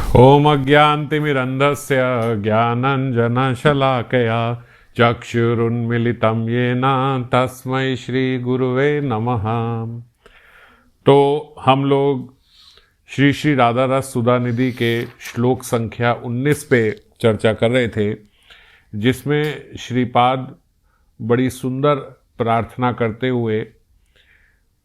ओम अज्ञानतिमिरन्धस्य ज्ञानाञ्जनशलाकया चक्षुरुन्मीलितं येन तस्मै श्री गुरुवे नमः। तो हम लोग श्री श्री राधा रस सुधानिधि के श्लोक संख्या 19 पे चर्चा कर रहे थे, जिसमें श्रीपाद बड़ी सुंदर प्रार्थना करते हुए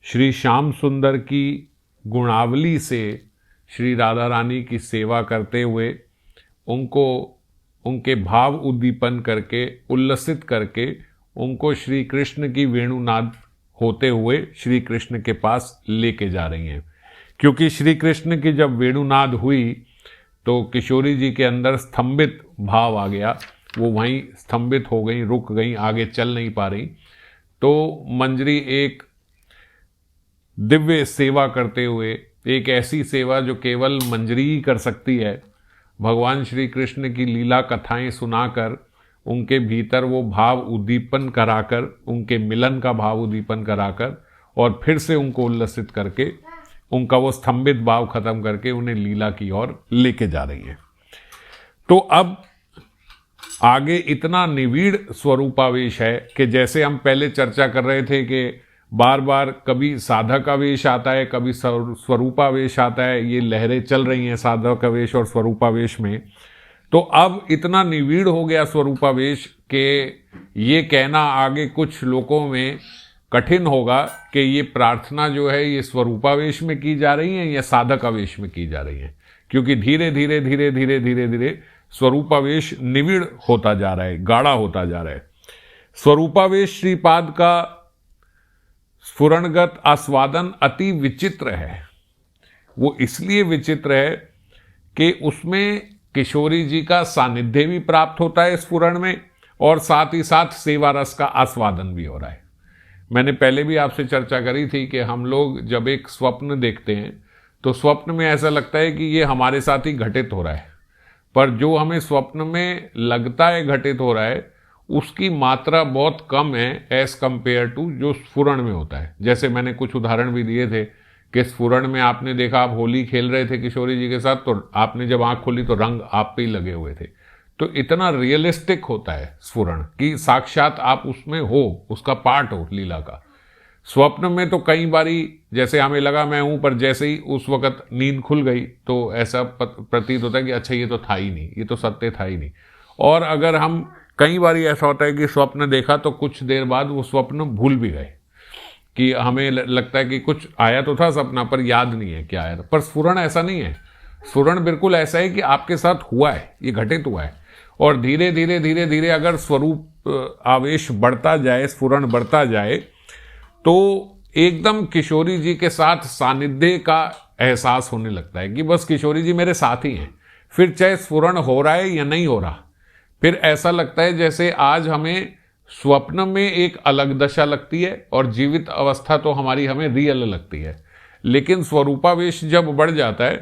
श्री श्याम सुंदर की गुणावली से श्री राधा रानी की सेवा करते हुए उनको उनके भाव उद्दीपन करके उल्लसित करके उनको श्री कृष्ण की वेणुनाद होते हुए श्री कृष्ण के पास लेके जा रही हैं। क्योंकि श्री कृष्ण की जब वेणुनाद हुई तो किशोरी जी के अंदर स्तंभित भाव आ गया, वो वहीं स्तंभित हो गई, रुक गई, आगे चल नहीं पा रही। तो मंजरी एक दिव्य सेवा करते हुए, एक ऐसी सेवा जो केवल मंजरी ही कर सकती है, भगवान श्री कृष्ण की लीला कथाएं सुनाकर उनके भीतर वो भाव उद्दीपन कराकर, उनके मिलन का भाव उद्दीपन कराकर और फिर से उनको उल्लसित करके उनका वो स्तंभित भाव खत्म करके उन्हें लीला की ओर लेके जा रही हैं। तो अब आगे इतना निविड़ स्वरूपावेश है कि जैसे हम पहले चर्चा कर रहे थे कि बार बार कभी साधक आवेश आता है, कभी स्वरूपावेश आता है, ये लहरें चल रही हैं साधक आवेश और स्वरूपावेश में। तो अब इतना निविड़ हो गया स्वरूपावेश कि ये कहना आगे कुछ श्लोकों में कठिन होगा कि ये प्रार्थना जो है ये स्वरूपावेश में की जा रही है या साधक आवेश में की जा रही है, क्योंकि धीरे धीरे धीरे धीरे धीरे धीरे स्वरूपावेश निविड़ होता जा रहा है, गाढ़ा होता जा रहा है। स्वरूपावेश श्रीपाद का स्फुरणगत आस्वादन अति विचित्र है। वो इसलिए विचित्र है कि उसमें किशोरी जी का सानिध्य भी प्राप्त होता है स्फुरण में, और साथ ही साथ सेवा रस का आस्वादन भी हो रहा है। मैंने पहले भी आपसे चर्चा करी थी कि हम लोग जब एक स्वप्न देखते हैं तो स्वप्न में ऐसा लगता है कि ये हमारे साथ ही घटित हो रहा है, पर जो हमें स्वप्न में लगता है घटित हो रहा है उसकी मात्रा बहुत कम है एज कंपेयर टू जो स्फुरण में होता है। जैसे मैंने कुछ उदाहरण भी दिए थे कि स्फुरण में आपने देखा, आप होली खेल रहे थे किशोरी जी के साथ, तो आपने जब आंख खोली तो रंग आप पे ही लगे हुए थे। तो इतना रियलिस्टिक होता है स्फुरण कि साक्षात आप उसमें हो, उसका पार्ट हो लीला का। स्वप्न में तो कई बारी जैसे हमें लगा मैं हूं, पर जैसे ही उस वक्त नींद खुल गई तो ऐसा प्रतीत होता है कि अच्छा ये तो था ही नहीं, ये तो सत्य था ही नहीं। और अगर हम कई बार ऐसा होता है कि स्वप्न देखा तो कुछ देर बाद वो स्वप्न भूल भी गए, कि हमें लगता है कि कुछ आया तो था सपना पर याद नहीं है क्या आया था। पर स्फुरण ऐसा नहीं है। स्फुरण बिल्कुल ऐसा है कि आपके साथ हुआ है, ये घटित हुआ है, और धीरे धीरे धीरे धीरे अगर स्वरूप आवेश बढ़ता जाए, स्फुरण बढ़ता जाए, तो एकदम किशोरी जी के साथ सानिध्य का एहसास होने लगता है कि बस किशोरी जी मेरे साथ ही हैं। फिर चाहे स्फुरण हो रहा है या नहीं हो रहा, फिर ऐसा लगता है जैसे आज हमें स्वप्न में एक अलग दशा लगती है और जीवित अवस्था तो हमारी हमें रियल लगती है। लेकिन स्वरूपावेश जब बढ़ जाता है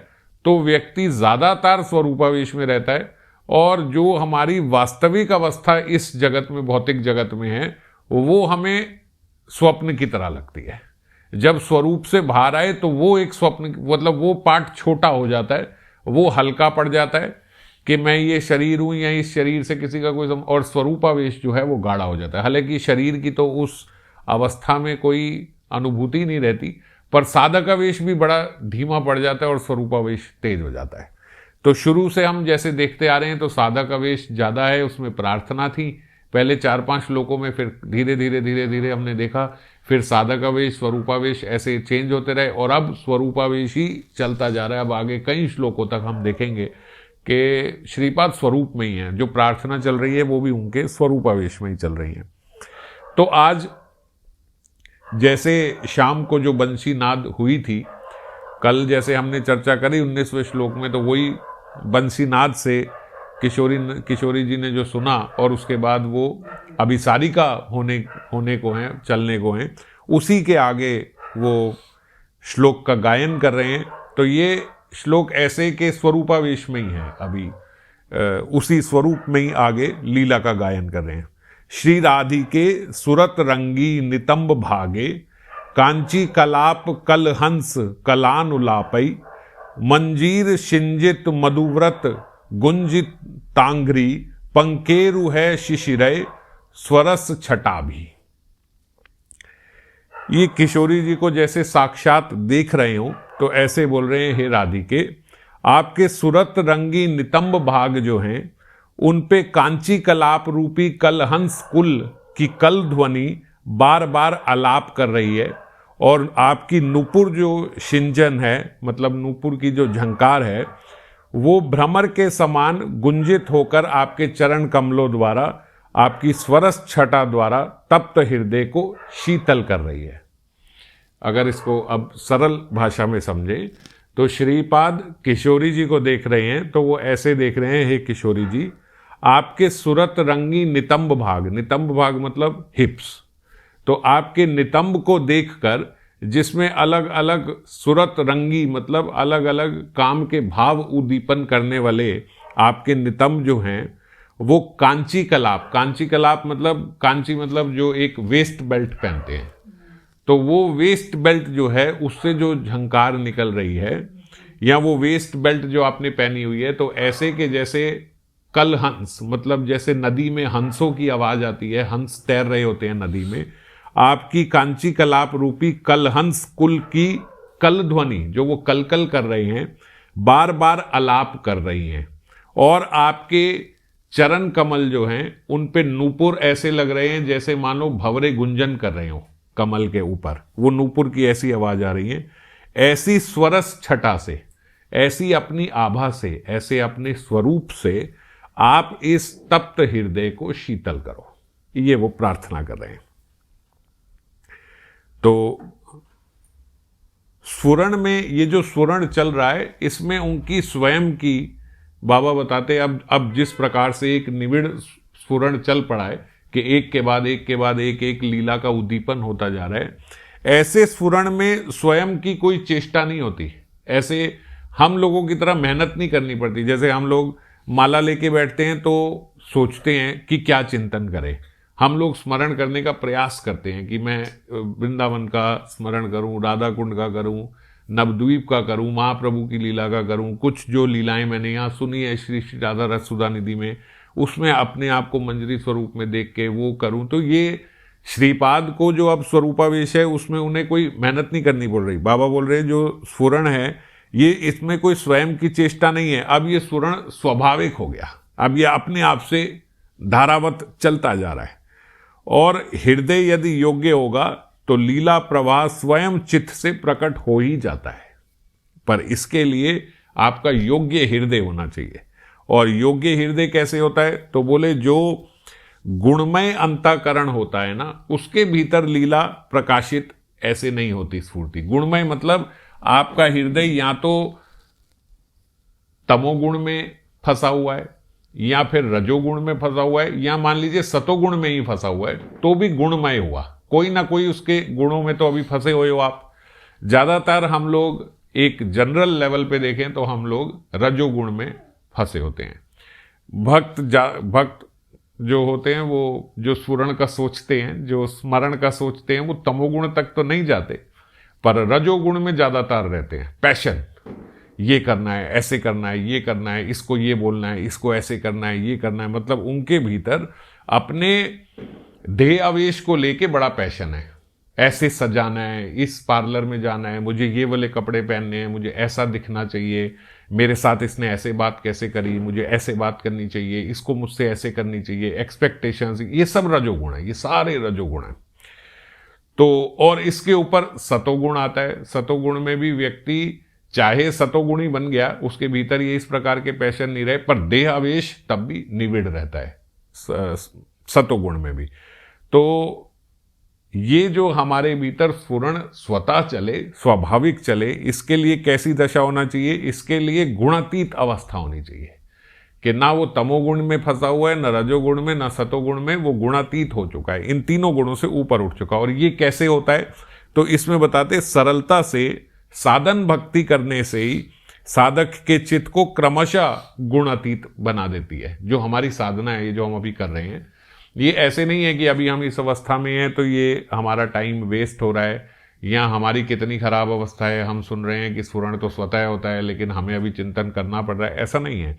तो व्यक्ति ज़्यादातर स्वरूपावेश में रहता है, और जो हमारी वास्तविक अवस्था इस जगत में, भौतिक जगत में है, वो हमें स्वप्न की तरह लगती है। जब स्वरूप से बाहर आए तो वो एक स्वप्न, मतलब वो पार्ट छोटा हो जाता है, वो हल्का पड़ जाता है कि मैं ये शरीर हूं या इस शरीर से किसी का कोई और स्वरूपावेश जो है वो गाढ़ा हो जाता है। हालांकि शरीर की तो उस अवस्था में कोई अनुभूति नहीं रहती, पर साधकावेश भी बड़ा धीमा पड़ जाता है और स्वरूपावेश तेज हो जाता है। तो शुरू से हम जैसे देखते आ रहे हैं तो साधकावेश ज़्यादा है, उसमें प्रार्थना थी पहले 4-5 श्लोकों में, फिर धीरे धीरे धीरे धीरे हमने देखा, फिर साधकावेश, स्वरूपावेश ऐसे चेंज होते रहे, और अब स्वरूपावेश ही चलता जा रहा है। अब आगे कई श्लोकों तक हम देखेंगे कि श्रीपाद स्वरूप में ही है, जो प्रार्थना चल रही है वो भी उनके स्वरूपावेश में ही चल रही है। तो आज जैसे शाम को जो बंसी नाद हुई थी, कल जैसे हमने चर्चा करी 19वें श्लोक में, तो वही बंसी नाद से किशोरी जी ने जो सुना और उसके बाद वो अभिसारिका होने को हैं, चलने को हैं, उसी के आगे वो श्लोक का गायन कर रहे हैं। तो ये श्लोक ऐसे के स्वरूपावेश में ही है, अभी उसी स्वरूप में ही आगे लीला का गायन कर रहे हैं। श्री राधिके सुरत रंगी नितंब भागे, कांची कलाप कल हंस कलानुलापई, मंजीर शिंजित मधुव्रत गुंजित तांघ्री पंकेरु है शिशिरय स्वरस छटा भी। ये किशोरी जी को जैसे साक्षात देख रहे हो तो ऐसे बोल रहे हैं, हे राधिके, आपके सुरत रंगी नितंब भाग जो हैं उन पे कांची कलाप रूपी कलहंस कुल की कल ध्वनि बार बार आलाप कर रही है, और आपकी नूपुर जो शिंजन है, मतलब नूपुर की जो झंकार है, वो भ्रमर के समान गुंजित होकर आपके चरण कमलों द्वारा, आपकी स्वरस छटा द्वारा तप्त हृदय को शीतल कर रही है। अगर इसको अब सरल भाषा में समझे तो श्रीपाद किशोरी जी को देख रहे हैं तो वो ऐसे देख रहे हैं, हे किशोरी जी, आपके सुरत रंगी नितंब भाग, नितंब भाग मतलब हिप्स, तो आपके नितंब को देखकर, जिसमें अलग अलग सुरत रंगी मतलब अलग अलग काम के भाव उद्दीपन करने वाले आपके नितंब जो हैं, वो कांची कलाप, कांची कलाप मतलब, कांची मतलब जो एक वेस्ट बेल्ट पहनते हैं, तो वो वेस्ट बेल्ट जो है उससे जो झंकार निकल रही है, या वो वेस्ट बेल्ट जो आपने पहनी हुई है, तो ऐसे के जैसे कल हंस, मतलब जैसे नदी में हंसों की आवाज आती है, हंस तैर रहे होते हैं नदी में, आपकी कांची कलाप रूपी कलहंस कुल की कल ध्वनि जो वो कलकल कर रहे हैं, बार बार अलाप कर रही हैं, और आपके चरण कमल जो हैं उन पे नूपुर ऐसे लग रहे हैं जैसे मानो भंवरे गुंजन कर रहे हो कमल के ऊपर, वो नूपुर की ऐसी आवाज आ रही है। ऐसी स्वरस छटा से, ऐसी अपनी आभा से, ऐसे अपने स्वरूप से आप इस तप्त हृदय को शीतल करो, ये वो प्रार्थना कर रहे हैं। तो स्फुरण में ये जो स्फुरण चल रहा है, इसमें उनकी स्वयं की, बाबा बताते अब जिस प्रकार से एक निविड़ स्फुरण चल पड़ा है कि एक के बाद एक के बाद एक एक लीला का उद्दीपन होता जा रहा है, ऐसे स्फुरण में स्वयं की कोई चेष्टा नहीं होती, ऐसे हम लोगों की तरह मेहनत नहीं करनी पड़ती। जैसे हम लोग माला लेके बैठते हैं तो सोचते हैं कि क्या चिंतन करें, हम लोग स्मरण करने का प्रयास करते हैं कि मैं वृंदावन का स्मरण करूं, राधा कुंड का करूं, नवद्वीप का करूं, महाप्रभु की लीला का करूं, कुछ जो लीलाएं मैंने यहाँ सुनी है श्री श्री राधा रस सुधा निधि में, उसमें अपने आप को मंजरी स्वरूप में देख के वो करूं। तो ये श्रीपाद को जो अब स्वरूपावेश है उसमें उन्हें कोई मेहनत नहीं करनी पड़ रही। बाबा बोल रहे हैं जो स्फुरण है ये, इसमें कोई स्वयं की चेष्टा नहीं है, अब ये स्फुरण स्वाभाविक हो गया, अब ये अपने आप से धारावत चलता जा रहा है। और हृदय यदि योग्य होगा तो लीला प्रवाह स्वयं चित्त से प्रकट हो ही जाता है, पर इसके लिए आपका योग्य हृदय होना चाहिए। और योग्य हृदय कैसे होता है, तो बोले जो गुणमय अंतःकरण होता है ना, उसके भीतर लीला प्रकाशित ऐसे नहीं होती स्फूर्ति। गुणमय मतलब आपका हृदय या तो तमोगुण में फंसा हुआ है, या फिर रजोगुण में फंसा हुआ है, या मान लीजिए सतोगुण में ही फंसा हुआ है, तो भी गुणमय हुआ, कोई ना कोई उसके गुणों में तो अभी फंसे हुए हो आप। ज्यादातर हम लोग एक जनरल लेवल पे देखें तो हम लोग रजोगुण में फंसे होते हैं। भक्त जो होते हैं वो जो स्फुरण का सोचते हैं, जो स्मरण का सोचते हैं, वो तमोगुण तक तो नहीं जाते, पर रजोगुण में ज्यादातर रहते हैं। पैशन, ये करना है, ऐसे करना है, ये करना है, इसको ये बोलना है, इसको ऐसे करना है, ये करना है, मतलब उनके भीतर अपने देह आवेश को लेके बड़ा पैशन है। ऐसे सजाना है, इस पार्लर में जाना है, मुझे ये वाले कपड़े पहनने हैं, मुझे ऐसा दिखना चाहिए, मेरे साथ इसने ऐसे बात कैसे करी, मुझे ऐसे बात करनी चाहिए, इसको मुझसे ऐसे करनी चाहिए, एक्सपेक्टेशंस, ये सब रजोगुण है, ये सारे रजोगुण है। तो और इसके ऊपर सतोगुण आता है। सतोगुण में भी व्यक्ति चाहे सतोगुणी बन गया, उसके भीतर ये इस प्रकार के पैशन नहीं रहे, पर देह आवेश तब भी निविड़ रहता है सतोगुण में भी। तो ये जो हमारे भीतर स्फुरण स्वतः चले, स्वाभाविक चले, इसके लिए कैसी दशा होना चाहिए, इसके लिए गुणातीत अवस्था होनी चाहिए कि ना वो तमोगुण में फंसा हुआ है, न रजोगुण में, न सतोगुण में, वो गुणातीत हो चुका है, इन तीनों गुणों से ऊपर उठ चुका है। और ये कैसे होता है, तो इसमें बताते सरलता से साधन भक्ति करने से ही साधक के चित्त को क्रमशः गुणातीत बना देती है। जो हमारी साधना है, ये जो हम अभी कर रहे हैं, ये ऐसे नहीं है कि अभी हम इस अवस्था में हैं तो ये हमारा टाइम वेस्ट हो रहा है, या हमारी कितनी खराब अवस्था है, हम सुन रहे हैं कि स्फुरण तो स्वतः होता है लेकिन हमें अभी चिंतन करना पड़ रहा है, ऐसा नहीं है।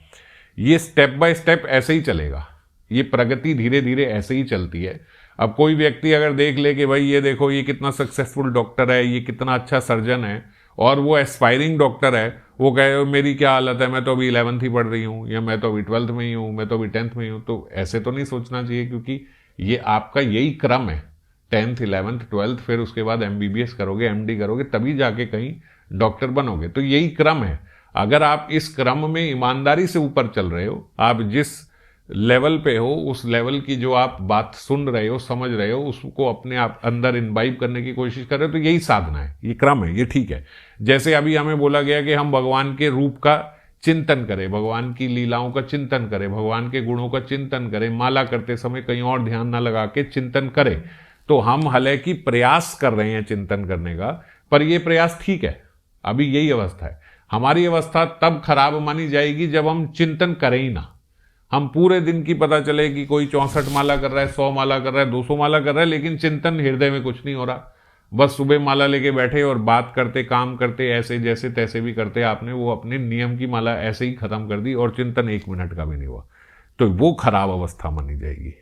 ये स्टेप बाय स्टेप ऐसे ही चलेगा, ये प्रगति धीरे धीरे ऐसे ही चलती है। अब कोई व्यक्ति अगर देख ले कि भाई ये देखो ये कितना सक्सेसफुल डॉक्टर है, ये कितना अच्छा सर्जन है, और वो एस्पायरिंग डॉक्टर है, वो कहे मेरी क्या हालत है, मैं तो अभी 11th ही पढ़ रही हूँ, या मैं तो अभी 12th में ही हूँ, मैं तो अभी 10th में ही हूँ, तो ऐसे तो नहीं सोचना चाहिए, क्योंकि ये आपका यही क्रम है, 10th 11th 12th, फिर उसके बाद MBBS करोगे, MD करोगे, तभी जाके कहीं डॉक्टर बनोगे। तो यही क्रम है। अगर आप इस क्रम में ईमानदारी से ऊपर चल रहे हो, आप जिस लेवल पे हो उस लेवल की जो आप बात सुन रहे हो, समझ रहे हो, उसको अपने आप अंदर इनवाइब करने की कोशिश कर रहे हो, तो यही साधना है, ये क्रम है, ये ठीक है। जैसे अभी हमें बोला गया कि हम भगवान के रूप का चिंतन करें, भगवान की लीलाओं का चिंतन करें, भगवान के गुणों का चिंतन करें, माला करते समय कहीं और ध्यान ना लगा के चिंतन करें। तो हम हालांकि प्रयास कर रहे हैं चिंतन करने का, पर यह प्रयास ठीक है, अभी यही अवस्था है। हमारी अवस्था तब खराब मानी जाएगी जब हम चिंतन करें ही ना। हम पूरे दिन की पता चले कि कोई 64 माला कर रहा है, 100 माला कर रहा है, 200 माला कर रहा है, लेकिन चिंतन हृदय में कुछ नहीं हो रहा। बस सुबह माला लेके बैठे और बात करते, काम करते, ऐसे जैसे तैसे भी करते, आपने वो अपने नियम की माला ऐसे ही खत्म कर दी और चिंतन 1 मिनट का भी नहीं हुआ, तो वो खराब अवस्था मानी जाएगी।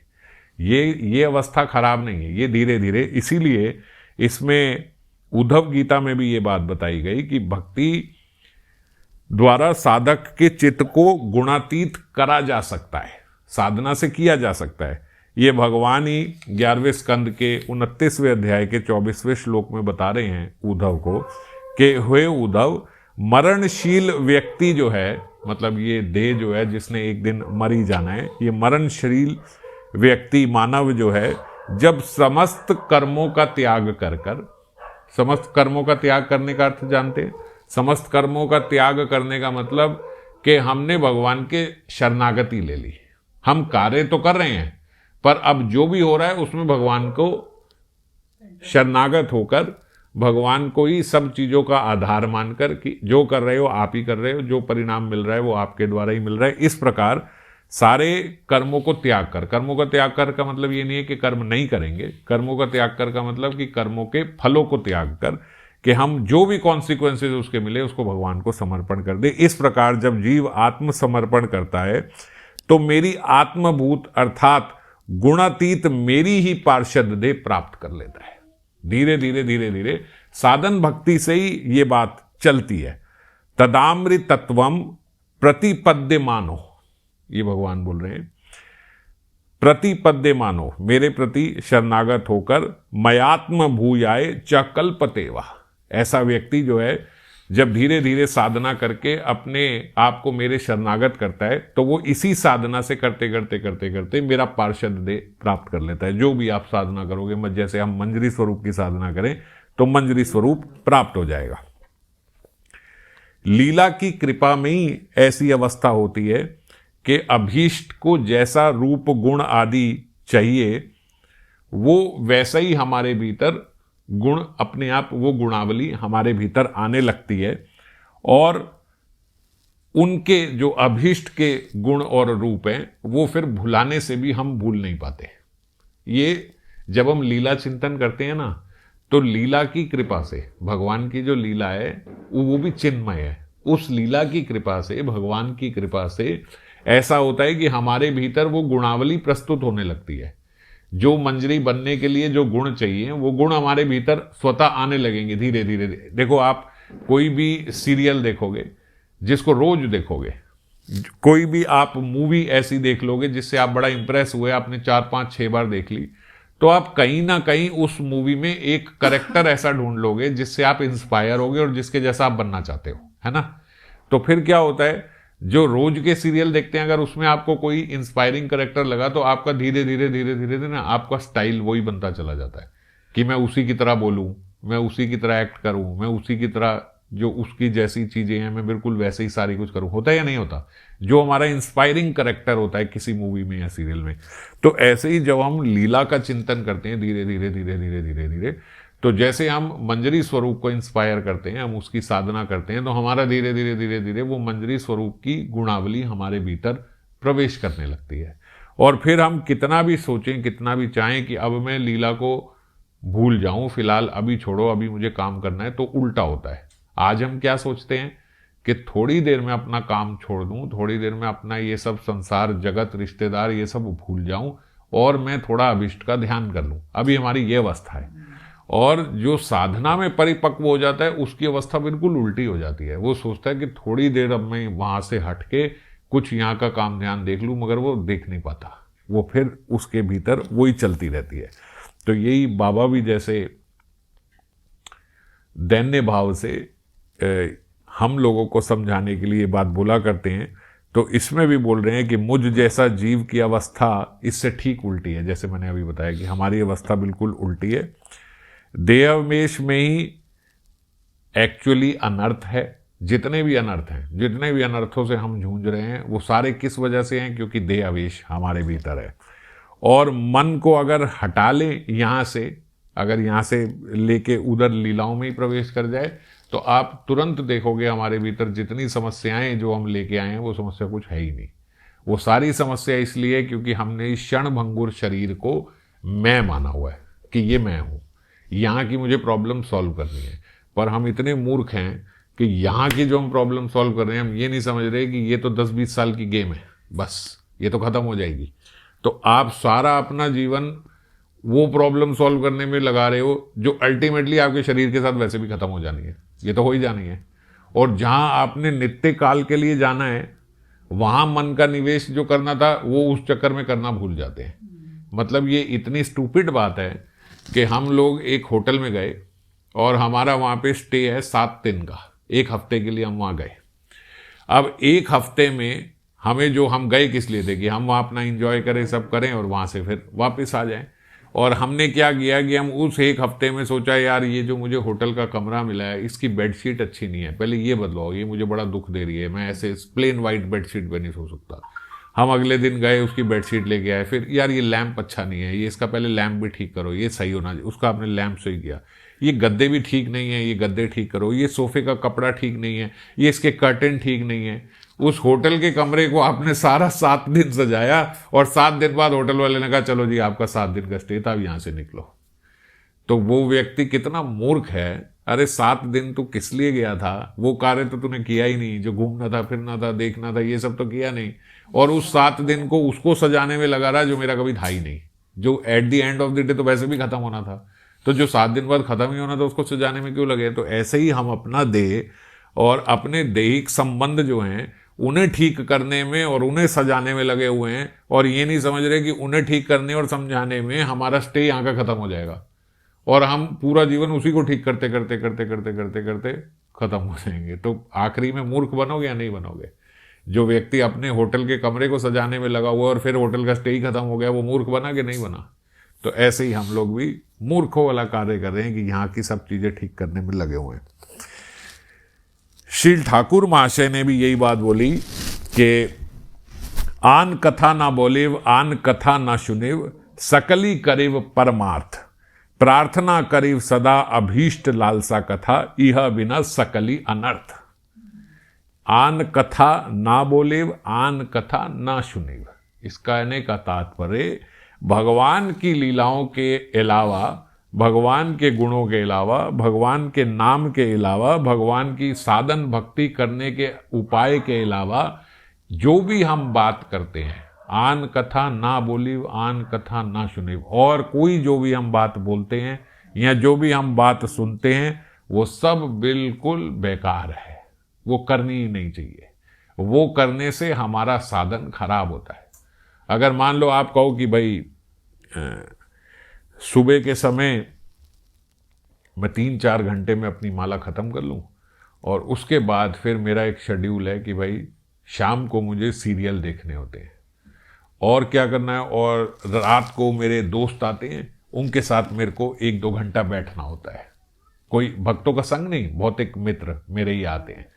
ये अवस्था खराब नहीं है, ये धीरे धीरे। इसीलिए इसमें उद्धव गीता में भी ये बात बताई गई कि भक्ति द्वारा साधक के चित्त को गुणातीत करा जा सकता है, साधना से किया जा सकता है। ये भगवान ही 11वें स्कंद के 29वें अध्याय के 24वें श्लोक में बता रहे हैं उद्धव को कि हुए उद्धव, मरणशील व्यक्ति जो है, मतलब ये देह जो है जिसने एक दिन मर ही जाना है, ये मरणशील व्यक्ति मानव जो है, जब समस्त कर्मों का त्याग कर कर, समस्त कर्मों का त्याग करने का अर्थ जानते हैं? समस्त कर्मों का त्याग करने का मतलब कि हमने भगवान के शरणागति ले ली। हम कार्य तो कर रहे हैं, पर अब जो भी हो रहा है उसमें भगवान को शरणागत होकर, भगवान को ही सब चीजों का आधार मानकर कि जो कर रहे हो आप ही कर रहे हो, जो परिणाम मिल रहा है वो आपके द्वारा ही मिल रहा है। इस प्रकार सारे कर्मों को त्याग कर, कर्मों का त्याग कर का मतलब ये नहीं है कि कर्म नहीं करेंगे, कर्मों का त्याग कर का मतलब कि कर्मों के फलों को त्याग कर, कि हम जो भी कॉन्सिक्वेंसेज उसके मिले उसको भगवान को समर्पण कर दे। इस प्रकार जब जीव आत्मसमर्पण करता है तो मेरी आत्मभूत अर्थात गुणातीत मेरी ही पार्षद देह प्राप्त कर लेता है। धीरे धीरे धीरे धीरे साधन भक्ति से ही ये बात चलती है। तदामृतत्वम प्रतिपद्य मानो, ये भगवान बोल रहे हैं, प्रतिपद्य मानो, मेरे प्रति शरणागत होकर, मयात्म भूयाय च कल्पतेवा। ऐसा व्यक्ति जो है जब धीरे धीरे साधना करके अपने आप को मेरे शरणागत करता है, तो वो इसी साधना से करते करते करते करते मेरा पार्षद देह प्राप्त कर लेता है। जो भी आप साधना करोगे, जैसे हम मंजरी स्वरूप की साधना करें तो मंजरी स्वरूप प्राप्त हो जाएगा। लीला की कृपा में ही ऐसी अवस्था होती है कि अभीष्ट को जैसा रूप गुण आदि चाहिए वो वैसा ही हमारे भीतर गुण, अपने आप वो गुणावली हमारे भीतर आने लगती है, और उनके जो अभीष्ट के गुण और रूप हैं वो फिर भुलाने से भी हम भूल नहीं पाते। ये जब हम लीला चिंतन करते हैं ना, तो लीला की कृपा से, भगवान की जो लीला है वो भी चिन्मय है, उस लीला की कृपा से, भगवान की कृपा से ऐसा होता है कि हमारे भीतर वो गुणावली प्रस्तुत होने लगती है। जो मंजरी बनने के लिए जो गुण चाहिए वो गुण हमारे भीतर स्वतः आने लगेंगे धीरे धीरे। देखो, आप कोई भी सीरियल देखोगे, जिसको रोज देखोगे, कोई भी आप मूवी ऐसी देख लोगे जिससे आप बड़ा इंप्रेस हुए, आपने 4 5 6 बार देख ली, तो आप कहीं ना कहीं उस मूवी में एक करेक्टर ऐसा ढूंढ लोगे जिससे आप इंस्पायर होगे और जिसके जैसा आप बनना चाहते हो, है ना। तो फिर क्या होता है, जो रोज के सीरियल देखते हैं, अगर उसमें आपको कोई इंस्पायरिंग करेक्टर लगा तो आपका धीरे धीरे धीरे धीरे धीरे ना आपका स्टाइल वही बनता चला जाता है कि मैं उसी की तरह बोलूं, मैं उसी की तरह एक्ट करूं, मैं उसी की तरह, जो उसकी जैसी चीजें हैं मैं बिल्कुल वैसे ही सारी कुछ करूं। होता है या नहीं होता? जो हमारा इंस्पायरिंग करेक्टर होता है किसी मूवी में या सीरियल में। तो ऐसे ही जब हम लीला का चिंतन करते हैं धीरे धीरे धीरे धीरे धीरे धीरे, तो जैसे हम मंजरी स्वरूप को इंस्पायर करते हैं, हम उसकी साधना करते हैं, तो हमारा धीरे धीरे धीरे धीरे वो मंजरी स्वरूप की गुणावली हमारे भीतर प्रवेश करने लगती है। और फिर हम कितना भी सोचें, कितना भी चाहें कि अब मैं लीला को भूल जाऊं, फिलहाल अभी छोड़ो, अभी मुझे काम करना है, तो उल्टा होता है। आज हम क्या सोचते हैं कि थोड़ी देर में अपना काम छोड़ दूं, थोड़ी देर में अपना ये सब संसार, जगत, रिश्तेदार, ये सब भूल जाऊं और मैं थोड़ा अभिष्ट का ध्यान कर लूं। अभी हमारी ये अवस्था है। और जो साधना में परिपक्व हो जाता है उसकी अवस्था बिल्कुल उल्टी हो जाती है। वो सोचता है कि थोड़ी देर अब मैं वहां से हट के कुछ यहाँ का काम ध्यान देख लूं, मगर वो देख नहीं पाता, वो फिर उसके भीतर वही चलती रहती है। तो यही बाबा भी जैसे दैन्य भाव से हम लोगों को समझाने के लिए बात बोला करते हैं, तो इसमें भी बोल रहे हैं कि मुझ जैसा जीव की अवस्था इससे ठीक उल्टी है। जैसे मैंने अभी बताया कि हमारी अवस्था बिल्कुल उल्टी है। देहवेश में ही एक्चुअली अनर्थ है। जितने भी अनर्थ हैं, जितने भी अनर्थों से हम जूझ रहे हैं, वो सारे किस वजह से हैं? क्योंकि देहावेश हमारे भीतर है। और मन को अगर हटा लें यहाँ से, अगर यहाँ से लेके उधर लीलाओं में ही प्रवेश कर जाए, तो आप तुरंत देखोगे हमारे भीतर जितनी समस्याएं जो हम लेके आए हैं वो समस्या कुछ है ही नहीं। वो सारी समस्या इसलिए क्योंकि हमने इस क्षण भंगुर शरीर को मैं माना हुआ है कि ये मैं हूँ, यहाँ की मुझे प्रॉब्लम सॉल्व करनी है। पर हम इतने मूर्ख हैं कि यहाँ की जो हम प्रॉब्लम सॉल्व कर रहे हैं, हम ये नहीं समझ रहे कि ये तो 10-20 साल की गेम है, बस ये तो खत्म हो जाएगी। तो आप सारा अपना जीवन वो प्रॉब्लम सॉल्व करने में लगा रहे हो जो अल्टीमेटली आपके शरीर के साथ वैसे भी खत्म हो जानी है, ये तो हो ही जानी है। और जहां आपने नित्य काल के लिए जाना है, वहां मन का निवेश जो करना था वो उस चक्कर में करना भूल जाते हैं। मतलब ये इतनी स्टूपिड बात है कि हम लोग एक होटल में गए और हमारा वहां पे स्टे है 7 दिन का, 1 हफ्ते के लिए हम वहां गए। अब 1 हफ्ते में हमें, जो हम गए किस लिए थे कि हम वहां अपना एंजॉय करें, सब करें और वहां से फिर वापस आ जाएं। और हमने क्या किया कि हम उस 1 हफ्ते में सोचा यार ये जो मुझे होटल का कमरा मिला है इसकी बेडशीट अच्छी नहीं है, पहले ये बदलाओ, ये मुझे बड़ा दुख दे रही है, मैं ऐसे प्लेन वाइट बेडशीट पे नहीं सो सकता। हम अगले दिन गए, उसकी बेडशीट लेके आए, फिर यार ये लैंप अच्छा नहीं है, ये इसका पहले लैंप भी ठीक करो, ये सही होना चाहिए, उसका आपने लैंप सही किया, ये गद्दे भी ठीक नहीं है, ये गद्दे ठीक करो, ये सोफे का कपड़ा ठीक नहीं है, ये इसके कर्टेन ठीक नहीं है। उस होटल के कमरे को आपने सारा 7 दिन सजाया और 7 दिन बाद होटल वाले ने कहा चलो जी आपका 7 दिन का स्टे था, अब यहां से निकलो। तो वो व्यक्ति कितना मूर्ख है। अरे 7 दिन तू किस लिए गया था? वो कार्य तो तूने किया ही नहीं, जो घूमना था, फिरना था, देखना था, ये सब तो किया नहीं। और उस 7 दिन को उसको सजाने में लगा रहा जो मेरा कभी था ही नहीं, जो at the end of the day तो वैसे भी खत्म होना था। तो जो 7 दिन बाद खत्म ही होना था उसको सजाने में क्यों लगे? तो ऐसे ही हम अपना देह और अपने दैहिक संबंध जो हैं उन्हें ठीक करने में और उन्हें सजाने में लगे हुए हैं, और ये नहीं समझ रहे कि उन्हें ठीक करने और समझाने में हमारा स्टे यहाँ का खत्म हो जाएगा और हम पूरा जीवन उसी को ठीक करते करते करते करते करते करते खत्म हो जाएंगे। तो आखिरी में मूर्ख बनोगे या नहीं बनोगे? जो व्यक्ति अपने होटल के कमरे को सजाने में लगा हुआ और फिर होटल का स्टे ही खत्म हो गया, वो मूर्ख बना कि नहीं बना? तो ऐसे ही हम लोग भी मूर्खों वाला कार्य कर रहे हैं कि यहाँ की सब चीजें ठीक करने में लगे हुए हैं। श्री ठाकुर महाशय ने भी यही बात बोली कि आन कथा ना बोलेव, आन कथा ना सुनेव, सकली करेव परमार्थ, प्रार्थना करेव सदा अभीष्ट लालसा कथा, यह बिना सकली अनर्थ। आन कथा ना बोलेव, आन कथा ना सुनेव, इसका कहने का तात्पर्य भगवान की लीलाओं के अलावा, भगवान के गुणों के अलावा, भगवान के नाम के अलावा, भगवान की साधन भक्ति करने के उपाय के अलावा जो भी हम बात करते हैं, आन कथा ना बोलिव, आन कथा ना सुनिव, और कोई जो भी हम बात बोलते हैं या जो भी हम बात सुनते हैं वो सब बिल्कुल बेकार है, वो करनी ही नहीं चाहिए। वो करने से हमारा साधन खराब होता है। अगर मान लो आप कहो कि भाई सुबह के समय मैं 3-4 घंटे में अपनी माला ख़त्म कर लूँ और उसके बाद फिर मेरा एक शेड्यूल है कि भाई शाम को मुझे सीरियल देखने होते हैं और क्या करना है, और रात को मेरे दोस्त आते हैं, उनके साथ मेरे को 1-2 घंटा बैठना होता है। कोई भक्तों का संग नहीं, भौतिक मित्र मेरे ही आते हैं।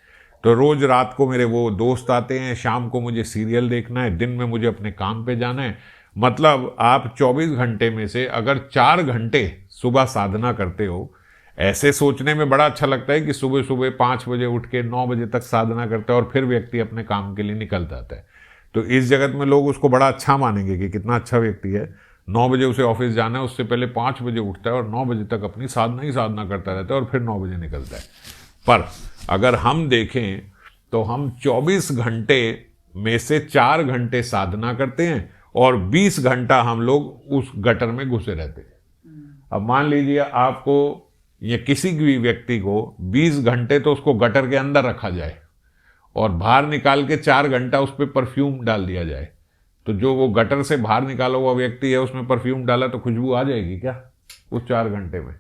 तो रोज़ रात को मेरे वो दोस्त आते हैं, शाम को मुझे सीरियल देखना है, दिन में मुझे अपने काम पे जाना है। मतलब आप 24 घंटे में से अगर 4 घंटे सुबह साधना करते हो, ऐसे सोचने में बड़ा अच्छा लगता है कि सुबह सुबह 5 बजे उठ के 9 बजे तक साधना करता है और फिर व्यक्ति अपने काम के लिए निकल जाता है। तो इस जगत में लोग उसको बड़ा अच्छा मानेंगे कि कितना अच्छा व्यक्ति है, 9 बजे उसे ऑफिस जाना है, उससे पहले 5 बजे उठता है और 9 बजे तक अपनी साधना ही साधना करता रहता है और फिर 9 बजे निकलता है। पर अगर हम देखें तो हम 24 घंटे में से 4 घंटे साधना करते हैं और 20 घंटा हम लोग उस गटर में घुसे रहते हैं। अब मान लीजिए आपको या किसी भी व्यक्ति को 20 घंटे तो उसको गटर के अंदर रखा जाए और बाहर निकाल के 4 घंटा उस पर परफ्यूम डाल दिया जाए, तो जो वो गटर से बाहर निकाला हुआ व्यक्ति है उसमें परफ्यूम डाला तो खुशबू आ जाएगी क्या उस 4 घंटे में?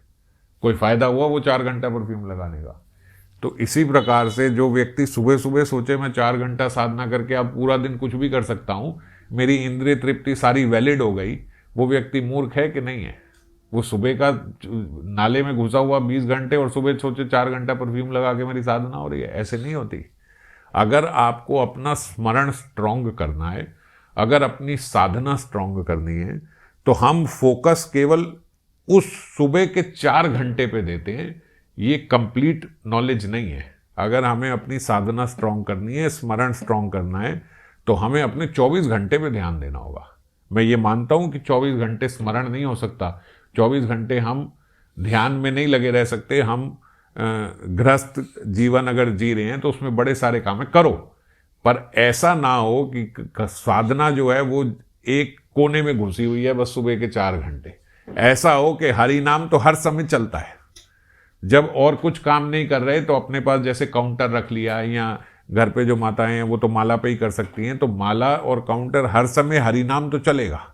कोई फायदा हुआ वो 4 घंटा परफ्यूम लगाने का? तो इसी प्रकार से जो व्यक्ति सुबह सुबह सोचे मैं 4 घंटा साधना करके अब पूरा दिन कुछ भी कर सकता हूँ, मेरी इंद्रिय तृप्ति सारी वैलिड हो गई, वो व्यक्ति मूर्ख है कि नहीं है? वो सुबह का नाले में घुसा हुआ 20 घंटे और सुबह सोचे 4 घंटा परफ्यूम लगा के मेरी साधना हो रही है, ऐसे नहीं होती। अगर आपको अपना स्मरण स्ट्रॉन्ग करना है, अगर अपनी साधना स्ट्रॉन्ग करनी है, तो हम फोकस केवल उस सुबह के 4 घंटे पे देते हैं। ये कंप्लीट नॉलेज नहीं है। अगर हमें अपनी साधना स्ट्रॉन्ग करनी है, स्मरण स्ट्रॉन्ग करना है, तो हमें अपने 24 घंटे पे ध्यान देना होगा। मैं ये मानता हूं कि 24 घंटे स्मरण नहीं हो सकता, 24 घंटे हम ध्यान में नहीं लगे रह सकते। हम गृहस्थ जीवन अगर जी रहे हैं तो उसमें बड़े सारे काम है, करो, पर ऐसा ना हो कि साधना जो है वो एक कोने में घुसी हुई है बस सुबह के 4 घंटे। ऐसा हो कि हरि नाम तो हर समय चलता है, जब और कुछ काम नहीं कर रहे तो अपने पास जैसे काउंटर रख लिया, या घर पे जो माताएं हैं वो तो माला पे ही कर सकती हैं, तो माला और काउंटर हर समय हरि नाम तो चलेगा।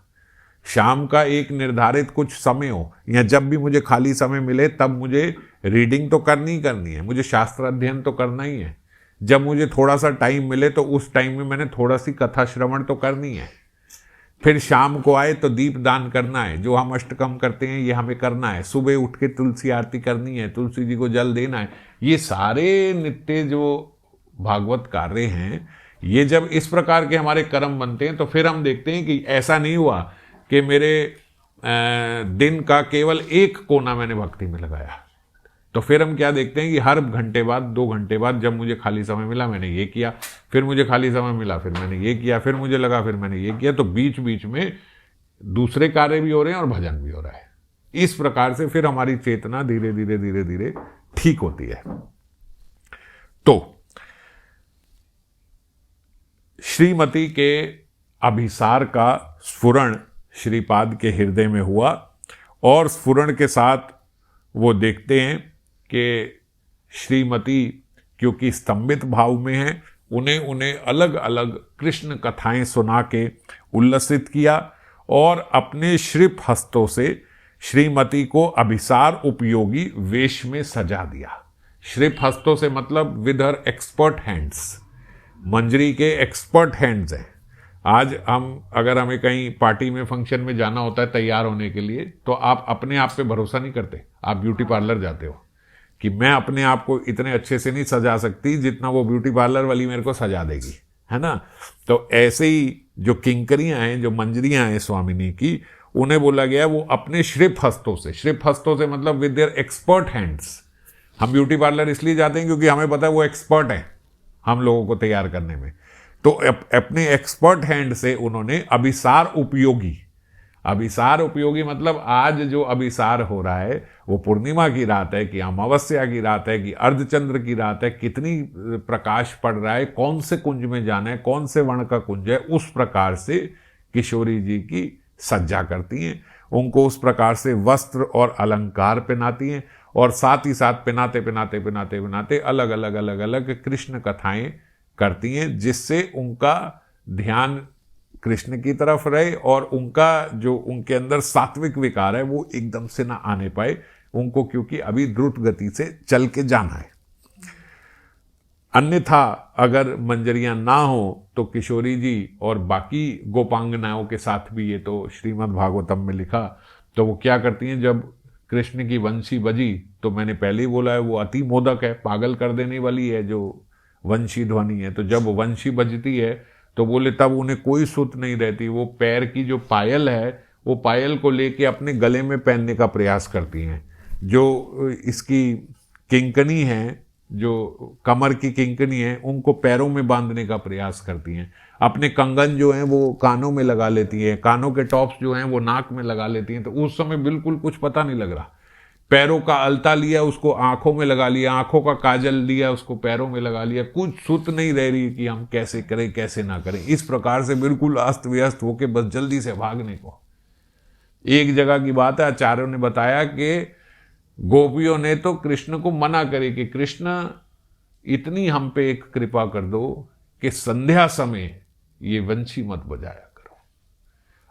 शाम का एक निर्धारित कुछ समय हो, या जब भी मुझे खाली समय मिले तब मुझे रीडिंग तो करनी ही करनी है, मुझे शास्त्र अध्ययन तो करना ही है। जब मुझे थोड़ा सा टाइम मिले तो उस टाइम में मैंने थोड़ा सी कथा श्रवण तो करनी है। फिर शाम को आए तो दीप दान करना है, जो हम अष्टकम करते हैं ये हमें करना है। सुबह उठ के तुलसी आरती करनी है, तुलसी जी को जल देना है। ये सारे नित्य जो भागवत कार्य हैं, ये जब इस प्रकार के हमारे कर्म बनते हैं तो फिर हम देखते हैं कि ऐसा नहीं हुआ कि मेरे दिन का केवल एक कोना मैंने भक्ति में लगाया। तो फिर हम क्या देखते हैं कि हर घंटे बाद 2 घंटे बाद जब मुझे खाली समय मिला मैंने ये किया, फिर मुझे खाली समय मिला फिर मैंने ये किया, फिर मुझे लगा फिर मैंने ये किया। तो बीच बीच में दूसरे कार्य भी हो रहे हैं और भजन भी हो रहा है। इस प्रकार से फिर हमारी चेतना धीरे धीरे धीरे धीरे ठीक होती है। तो श्रीमती के अभिसार का स्फुरण श्रीपाद के हृदय में हुआ, और स्फुरण के साथ वो देखते हैं कि श्रीमती क्योंकि स्तंभित भाव में है, उन्हें अलग अलग कृष्ण कथाएं सुना के उल्लसित किया और अपने श्रीप हस्तों से श्रीमती को अभिसार उपयोगी वेश में सजा दिया। श्रीप हस्तों से मतलब विद हर एक्सपर्ट हैंड्स, मंजरी के एक्सपर्ट हैंड्स हैं। आज अगर हमें कहीं पार्टी में फंक्शन में जाना होता है तैयार होने के लिए, तो आप अपने आप पे भरोसा नहीं करते, आप ब्यूटी पार्लर जाते हो कि मैं अपने आप को इतने अच्छे से नहीं सजा सकती जितना वो ब्यूटी पार्लर वाली मेरे को सजा देगी, है ना। तो ऐसे ही जो किंकरियां हैं, जो मंजरियां हैं स्वामिनी की, उन्हें बोला गया वो अपने श्रीप हस्तों से मतलब विद देयर एक्सपर्ट हैंड्स। हम ब्यूटी पार्लर इसलिए जाते हैं क्योंकि हमें पता है वो एक्सपर्ट है हम लोगों को तैयार करने में। तो अपने एक्सपर्ट हैंड से उन्होंने अभिसार उपयोगी मतलब आज जो अभिसार हो रहा है वो पूर्णिमा की रात है कि अमावस्या की रात है कि अर्धचंद्र की रात है, कितनी प्रकाश पड़ रहा है, कौन से कुंज में जाना है, कौन से वर्ण का कुंज है, उस प्रकार से किशोरी जी की सज्जा करती हैं। उनको उस प्रकार से वस्त्र और अलंकार पहनाती हैं और साथ ही साथ पहनाते अलग अलग कृष्ण कथाएं करती हैं, जिससे उनका ध्यान कृष्ण की तरफ रहे और उनका जो उनके अंदर सात्विक विकार है वो एकदम से ना आने पाए उनको, क्योंकि अभी द्रुत गति से चल के जाना है। अन्यथा अगर मंजरियां ना हो तो किशोरी जी और बाकी गोपांगनाओं के साथ भी, ये तो श्रीमद् भागवतम में लिखा, तो वो क्या करती हैं, जब कृष्ण की वंशी बजी, तो मैंने पहले ही बोला है वो अति मोदक है, पागल कर देने वाली है जो वंशी ध्वनि है। तो जब वंशी बजती है तो बोले तब उन्हें कोई सुध नहीं रहती, वो पैर की जो पायल है वो पायल को लेके अपने गले में पहनने का प्रयास करती हैं। जो इसकी किंकनी है जो कमर की किंकनी है उनको पैरों में बांधने का प्रयास करती हैं, अपने कंगन जो हैं वो कानों में लगा लेती हैं, कानों के टॉप्स जो हैं वो नाक में लगा लेती हैं। तो उस समय बिल्कुल कुछ पता नहीं लग रहा। पैरों का अलता लिया, उसको आंखों में लगा लिया, आंखों का काजल लिया, उसको पैरों में लगा लिया, कुछ सुत नहीं रह रही कि हम कैसे करें कैसे ना करें। इस प्रकार से बिल्कुल अस्त व्यस्त होके बस जल्दी से भागने को। एक जगह की बात है, आचार्यों ने बताया कि गोपियों ने तो कृष्ण को मना करे कि कृष्ण इतनी हम पे एक कृपा कर दो कि संध्या समय ये वंशी मत बजाया करो।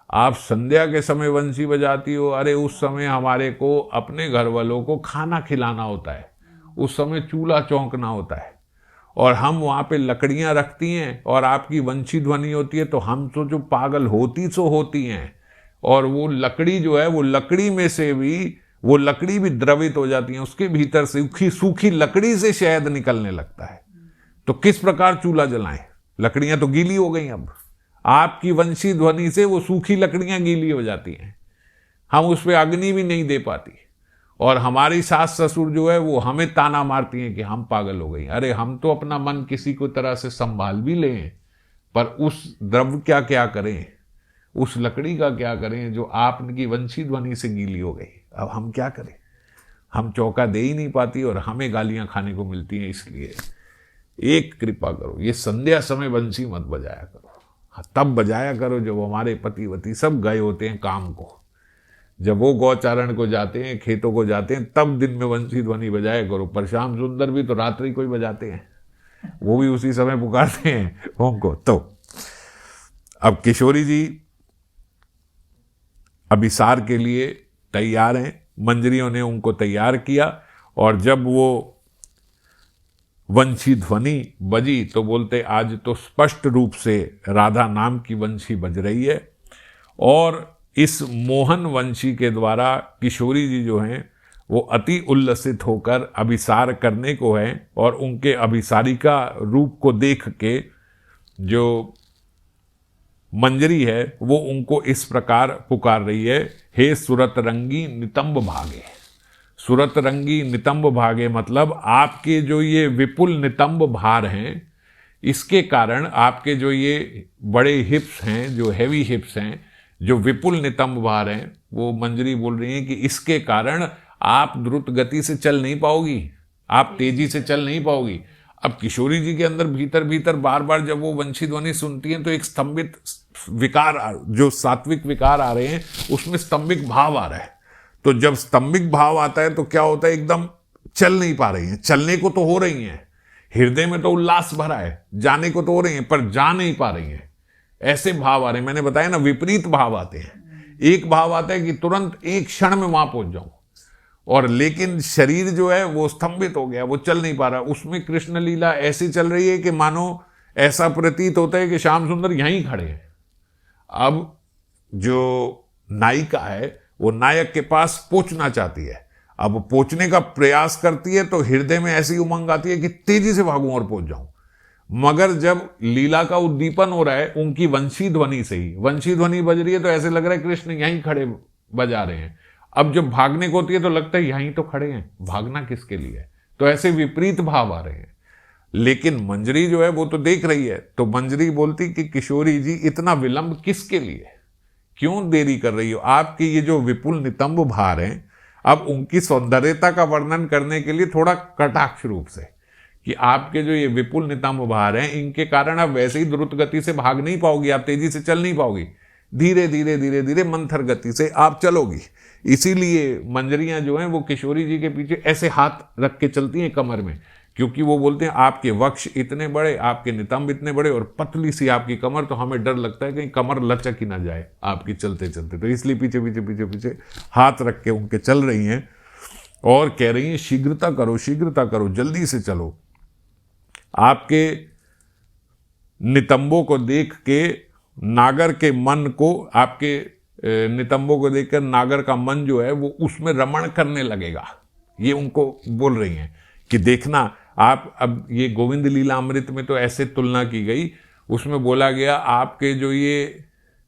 आप संध्या के समय वंशी बजाती हो, अरे उस समय हमारे को अपने घर वालों को खाना खिलाना होता है, उस समय चूल्हा चौंकना होता है, और हम वहाँ पे लकड़ियाँ रखती हैं और आपकी वंशी ध्वनि होती है, तो हम तो जो पागल होती सो होती हैं, और वो लकड़ी जो है वो लकड़ी में से भी वो लकड़ी भी द्रवित हो जाती है, उसके भीतर सूखी सूखी लकड़ी से शहद निकलने लगता है। तो किस प्रकार चूल्हा जलाएं? लकड़ियां तो गीली हो गई। अब आपकी वंशी ध्वनि से वो सूखी लकड़ियां गीली हो जाती हैं, हम उस पर अग्नि भी नहीं दे पाती, और हमारी सास ससुर जो है वो हमें ताना मारती हैं कि हम पागल हो गई। अरे हम तो अपना मन किसी को तरह से संभाल भी लें, पर उस द्रव्य क्या क्या करें, उस लकड़ी का क्या करें जो आपकी वंशी ध्वनि से गीली हो गई। अब हम क्या करें? हम चौका दे ही नहीं पाती और हमें गालियां खाने को मिलती हैं। इसलिए एक कृपा करो, ये संध्या समय वंशी मत बजाया करो। हाँ, तब बजाया करो जब हमारे पति वती सब गए होते हैं काम को, जब वो गौचारण को जाते हैं, खेतों को जाते हैं, तब दिन में वंशी ध्वनि बजाया करो। पर श्याम सुंदर भी तो रात्रि को ही बजाते हैं, वो भी उसी समय पुकारते हैं उनको। तो अब किशोरी जी अभिसार के लिए तैयार हैं, मंजरियों ने उनको तैयार किया, और जब वो वंशी ध्वनि बजी तो बोलते आज तो स्पष्ट रूप से राधा नाम की वंशी बज रही है। और इस मोहन वंशी के द्वारा किशोरी जी जो हैं वो अति उल्लसित होकर अभिसार करने को हैं, और उनके अभिसारिका रूप को देख के जो मंजरी है वो उनको इस प्रकार पुकार रही है, हे सुरत रंगी नितंब भागे। सुरत रंगी नितंब भागे मतलब आपके जो ये विपुल नितंब भार हैं, इसके कारण आपके जो ये बड़े हिप्स हैं, जो हैवी हिप्स हैं, जो विपुल नितंब भार हैं, वो मंजरी बोल रही हैं कि इसके कारण आप द्रुत गति से चल नहीं पाओगी, आप तेजी से चल नहीं पाओगी। अब किशोरी जी के अंदर भीतर भीतर बार बार जब वो वंशी ध्वनि सुनती हैं तो एक स्तंभित विकार, जो सात्विक विकार आ रहे हैं उसमें स्तंभिक भाव आ रहा है। तो जब स्तंभिक भाव आता है तो क्या होता है, एकदम चल नहीं पा रही हैं। चलने को तो हो रही हैं, हृदय में तो उल्लास भरा है, जाने को तो हो रही हैं, पर जा नहीं पा रही हैं। ऐसे भाव आ रहे हैं, मैंने बताया ना, विपरीत भाव आते हैं। एक भाव आता है कि तुरंत एक क्षण में वहां पहुंच जाऊं, और लेकिन शरीर जो है वो स्तंभित हो गया, वो चल नहीं पा रहा। उसमें कृष्ण लीला ऐसी चल रही है कि मानो ऐसा प्रतीत होता है कि श्याम सुंदर यहीं खड़े हैं। अब जो नायिका है वो नायक के पास पहुंचना चाहती है, अब पहुंचने का प्रयास करती है तो हृदय में ऐसी उमंग आती है कि तेजी से भागूं और पहुंच जाऊं। मगर जब लीला का उद्दीपन हो रहा है उनकी वंशी ध्वनि से ही, वंशी ध्वनि बज रही है तो ऐसे लग रहा है कृष्ण यहीं खड़े बजा रहे हैं। अब जब भागने को होती है तो लगता है यहीं तो खड़े हैं, भागना किसके लिए है। तो ऐसे विपरीत भाव आ रहे हैं। लेकिन मंजरी जो है वो तो देख रही है, तो मंजरी बोलती कि किशोरी जी इतना विलंब किसके लिए, क्यों देरी कर रही हो? आपके ये जो विपुल नितंब भार हैं, अब उनकी सौंदर्यता का वर्णन करने के लिए थोड़ा कटाक्ष रूप से कि आपके जो ये विपुल नितंब भार हैं, इनके कारण आप वैसे ही द्रुत गति से भाग नहीं पाओगी, आप तेजी से चल नहीं पाओगी, धीरे धीरे धीरे धीरे मंथर गति से आप चलोगी। इसीलिए मंजरियां जो हैं वो किशोरी जी के पीछे ऐसे हाथ रख के चलती हैं कमर में, क्योंकि वो बोलते हैं आपके वक्ष इतने बड़े, आपके नितंब इतने बड़े और पतली सी आपकी कमर, तो हमें डर लगता है कहीं कमर लचक ही ना जाए आपकी चलते चलते। तो इसलिए पीछे पीछे पीछे पीछे हाथ रख के उनके चल रही हैं और कह रही हैं शीघ्रता करो, शीघ्रता करो, जल्दी से चलो। आपके नितंबों को देख के नागर के मन को, आपके नितंबों को देखकर नागर का मन जो है वो उसमें रमण करने लगेगा। ये उनको बोल रही हैं कि देखना आप, अब ये गोविंद लीला अमृत में तो ऐसे तुलना की गई, उसमें बोला गया आपके जो ये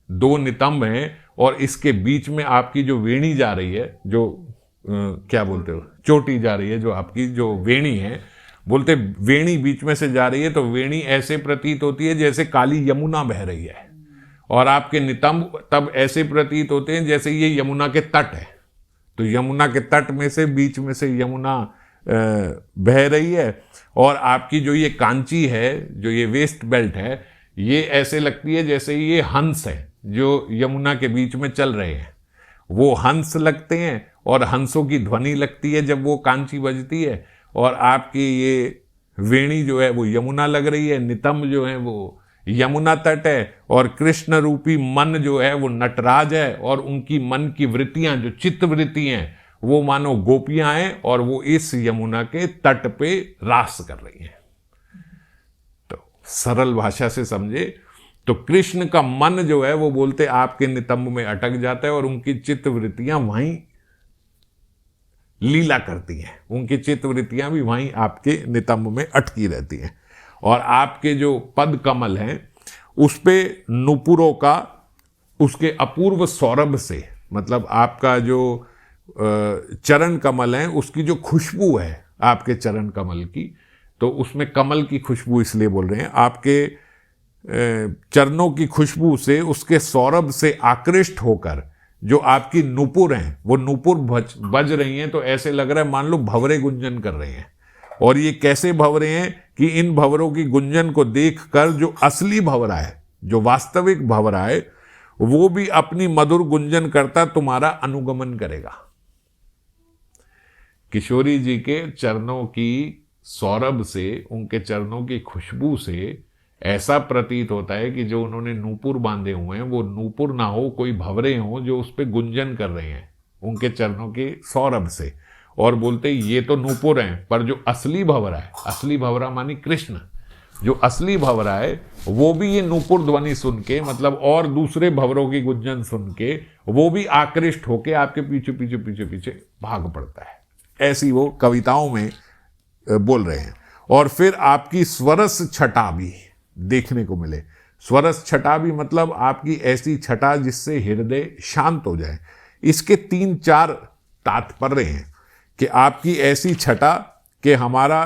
दो नितंब हैं और इसके बीच में आपकी जो वेणी जा रही है, जो क्या बोलते हो, चोटी जा रही है, जो आपकी जो वेणी है, बोलते वेणी बीच में से जा रही है तो वेणी ऐसे प्रतीत होती है जैसे काली यमुना बह रही है, और आपके नितंब तब ऐसे प्रतीत होते हैं जैसे ये यमुना के तट है। तो यमुना के तट में से बीच में से यमुना बह रही है, और आपकी जो ये कांची है, जो ये वेस्ट बेल्ट है, ये ऐसे लगती है जैसे ये हंस है जो यमुना के बीच में चल रहे हैं। वो हंस लगते हैं और हंसों की ध्वनि लगती है जब वो कांची बजती है, और आपकी ये वेणी जो है वो यमुना लग रही है, नितंब जो है वो यमुना तट है, और कृष्ण रूपी मन जो है वो नटराज है, और उनकी मन की वृत्तियां, जो चित्त वृत्ति हैं, वो मानो गोपियां हैं, और वो इस यमुना के तट पे रास कर रही हैं। तो सरल भाषा से समझे तो कृष्ण का मन जो है वो बोलते आपके नितंब में अटक जाता है, और उनकी चित्त वृत्तियां वहीं लीला करती हैं, उनकी चित्त वृत्तियां भी वहीं आपके नितंब में अटकी रहती हैं। और आपके जो पद कमल हैं उस पे नुपुरों का, उसके अपूर्व सौरभ से, मतलब आपका जो चरण कमल है उसकी जो खुशबू है आपके चरण कमल की, तो उसमें कमल की खुशबू इसलिए बोल रहे हैं, आपके चरणों की खुशबू से, उसके सौरभ से आकृष्ट होकर जो आपकी नुपुर हैं वो नुपुर बज रही हैं, तो ऐसे लग रहा है मान लो भंवरे गुंजन कर रहे हैं। और ये कैसे भंवरे हैं कि इन भंवरों की गुंजन को देखकर जो असली भंवरा है, जो वास्तविक भंवरा है, वो भी अपनी मधुर गुंजन करता तुम्हारा अनुगमन करेगा। किशोरी जी के चरणों की सौरभ से, उनके चरणों की खुशबू से ऐसा प्रतीत होता है कि जो उन्होंने नूपुर बांधे हुए हैं वो नूपुर ना हो, कोई भंवरे हों जो उस पे गुंजन कर रहे हैं उनके चरणों के सौरभ से। और बोलते ये तो नूपुर हैं, पर जो असली भंवरा है, असली भंवरा मानी कृष्ण, जो असली भंवरा है वो भी ये नूपुर ध्वनि सुन के, मतलब और दूसरे भंवरों की गुंजन सुन के, वो भी आकृष्ट होके आपके पीछे पीछे पीछे पीछे भाग पड़ता है। ऐसी वो कविताओं में बोल रहे हैं। और फिर आपकी स्वरस छटा भी देखने को मिले। स्वरस छटा भी मतलब आपकी ऐसी छटा जिससे हृदय शांत हो जाए। इसके 3-4 तात्पर्य हैं कि आपकी ऐसी छटा कि हमारा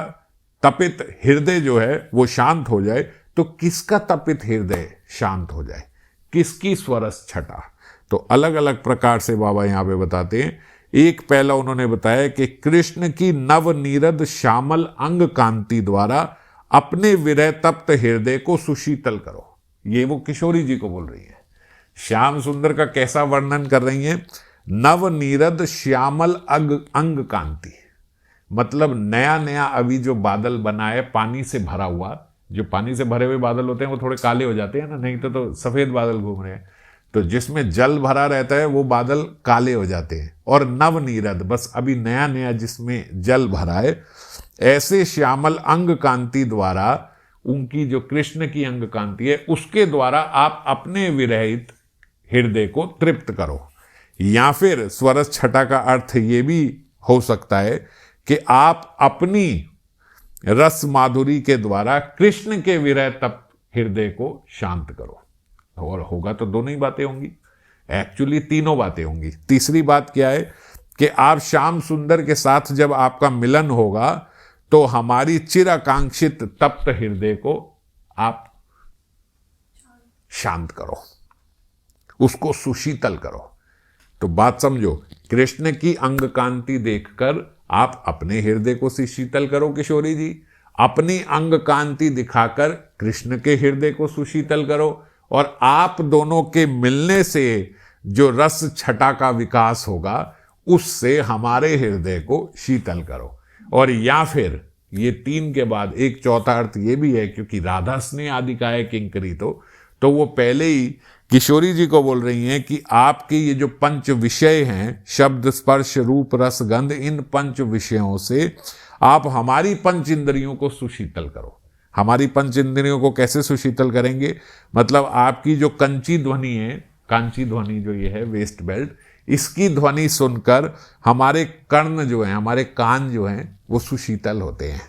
तपित हृदय जो है वो शांत हो जाए। तो किसका तपित हृदय शांत हो जाए, किसकी स्वरस छटा? तो अलग अलग प्रकार से बाबा यहाँ पे बताते हैं। एक पहला उन्होंने बताया कि कृष्ण की नवनीरद श्यामल अंग कांति द्वारा अपने विरह तप्त हृदय को सुशीतल करो। ये वो किशोरी जी को बोल रही है। श्याम सुंदर का कैसा वर्णन कर रही हैं? नवनीरद श्यामल अंग कांति, मतलब नया नया अभी जो बादल बना है पानी से भरा हुआ, जो पानी से भरे हुए बादल होते हैं वो थोड़े काले हो जाते हैं ना, नहीं तो सफेद बादल घूम रहे हैं। तो जिसमें जल भरा रहता है वो बादल काले हो जाते हैं। और नवनीरद बस अभी नया नया जिसमें जल भरा है, ऐसे श्यामल अंग कांति द्वारा, उनकी जो कृष्ण की अंग कांति है उसके द्वारा आप अपने विरहित हृदय को तृप्त करो। या फिर स्वरस छटा का अर्थ ये भी हो सकता है कि आप अपनी रस माधुरी के द्वारा कृष्ण के विरह तप हृदय को शांत करो। और होगा तो दोनों ही बातें होंगी, एक्चुअली तीनों बातें होंगी। तीसरी बात क्या है कि आप श्याम सुंदर के साथ जब आपका मिलन होगा तो हमारी चिराकांक्षित तप्त हृदय को आप शांत करो, उसको सुशीतल करो। तो बात समझो, कृष्ण की अंग कांति देखकर आप अपने हृदय को सुशीतल करो किशोरी जी, अपनी अंग कांति दिखाकर कृष्ण के हृदय को सुशीतल करो, और आप दोनों के मिलने से जो रस छटा का विकास होगा उससे हमारे हृदय को शीतल करो। और या फिर ये 3 के बाद एक चौथा अर्थ ये भी है, क्योंकि राधा स्नेह आदि का है किंकरी, तो वो पहले ही किशोरी जी को बोल रही हैं कि आपके ये जो 5 विषय हैं, शब्द स्पर्श रूप रस गंध, इन 5 विषयों से आप हमारी 5 इंद्रियों को सुशीतल करो। हमारी 5 इंद्रियों को कैसे सुशीतल करेंगे? मतलब आपकी जो कंची ध्वनि है, कांची ध्वनि जो ये है वेस्ट बेल्ट, इसकी ध्वनि सुनकर हमारे कर्ण जो हैं, हमारे कान जो हैं वो सुशीतल होते हैं।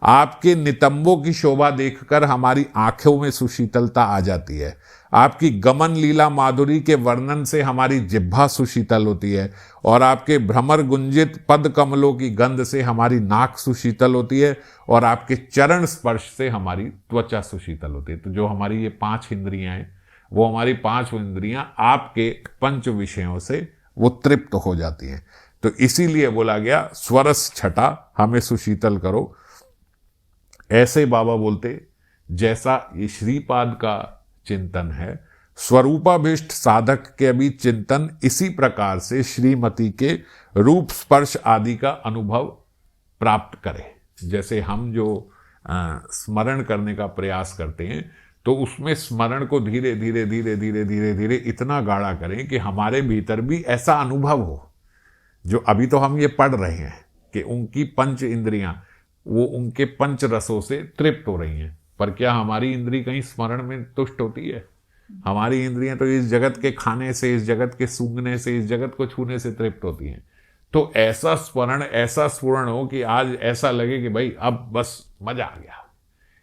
आपके नितंबों की शोभा देखकर हमारी आंखों में सुशीतलता आ जाती है। आपकी गमन लीला माधुरी के वर्णन से हमारी जिह्वा सुशीतल होती है और आपके भ्रमर गुंजित पद कमलों की गंध से हमारी नाक सुशीतल होती है और आपके चरण स्पर्श से हमारी त्वचा सुशीतल होती है। तो जो हमारी ये 5 इंद्रियां हैं, वो हमारी 5 इंद्रियां आपके पंच विषयों से वो तृप्त हो जाती हैं। तो इसीलिए बोला गया स्वरस छटा हमें सुशीतल करो। ऐसे बाबा बोलते जैसा ये श्रीपाद का चिंतन है, स्वरूपाभिष्ट साधक के भी चिंतन इसी प्रकार से श्रीमती के रूप स्पर्श आदि का अनुभव प्राप्त करे। जैसे हम जो स्मरण करने का प्रयास करते हैं, तो उसमें स्मरण को धीरे धीरे धीरे धीरे धीरे धीरे इतना गाढ़ा करें कि हमारे भीतर भी ऐसा अनुभव हो। जो अभी तो हम ये पढ़ रहे हैं कि उनकी पंच इंद्रियां वो उनके पंच रसों से तृप्त हो रही हैं, पर क्या हमारी इंद्री कहीं स्मरण में तुष्ट होती है? हमारी इंद्रियां तो इस जगत के खाने से, इस जगत के सूंघने से, इस जगत को छूने से तृप्त होती हैं। तो ऐसा स्मरण, ऐसा स्फुरण हो कि आज ऐसा लगे कि भाई अब बस मजा आ गया,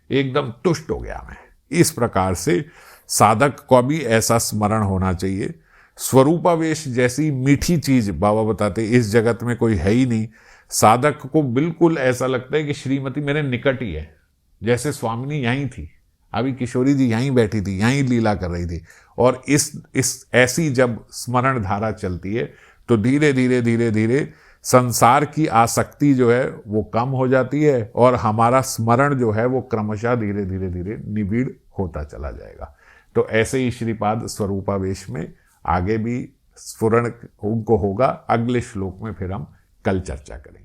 एकदम तुष्ट हो गया मैं। इस प्रकार से साधक को भी ऐसा स्मरण होना चाहिए। स्वरूपावेश जैसी मीठी चीज बाबा बताते इस जगत में कोई है ही नहीं। साधक को बिल्कुल ऐसा लगता है कि श्रीमती मेरे निकट ही है, जैसे स्वामिनी यहीं थी, अभी किशोरी जी यहीं बैठी थी, यहीं लीला कर रही थी। और इस ऐसी जब स्मरण धारा चलती है तो धीरे धीरे धीरे धीरे संसार की आसक्ति जो है वो कम हो जाती है और हमारा स्मरण जो है वो क्रमशः धीरे धीरे धीरे निबिड़ होता चला जाएगा। तो ऐसे ही श्रीपाद स्वरूपावेश में आगे भी स्फुरण उनको होगा। अगले श्लोक में फिर हम कल चर्चा करेंगे।